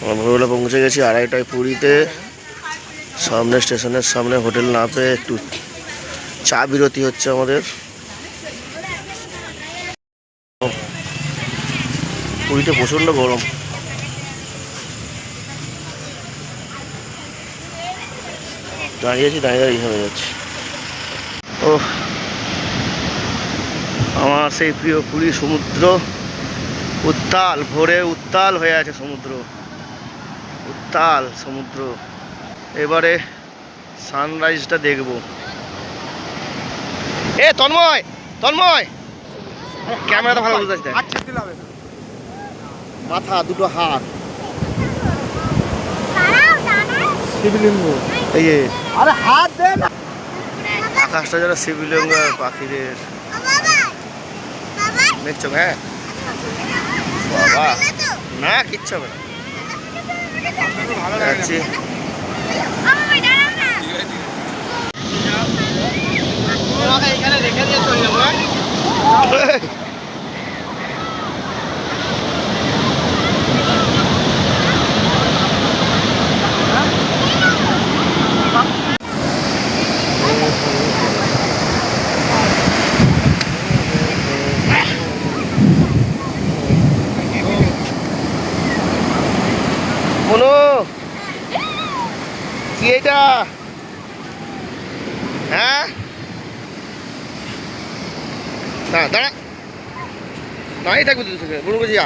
আমরা ভোরবেলা পৌঁছে গেছি 2:30টায় পুরীতে। সামনে স্টেশনের সামনে হোটেল না পেয়ে একটু চা বিরতি হচ্ছে আমাদের। পুরীতে প্রচণ্ড গরম। দাঁড়িয়েছি, দাঁড়িয়ে হয়ে যাচ্ছে। ও আমার সেই প্রিয় পুরী সমুদ্র উত্তাল, ভোরে উত্তাল হয়ে আছে সমুদ্র, উত্তাল সমুদ্র। এবারে সানরাইজটা দেখব। এ তন্ময়, তন্ময় ক্যামেরাটা ভালো বুঝতে পারছি। মাথা দুটো হাত শিবলিঙ্গ, এই যে আরে হাত দে না। আকাশটা যারা শিবলিঙ্গ পাখিদের দেখছো? হ্যাঁ বাবা, না কিচ্ছু হবে না, যাচ্ছি। এখানে রেখে দিয়ে চলে যাবো। বলো কি এটা? হ্যাঁ না দাঁড়া, নাই থাকবে তুই বলুন বুঝিয়া।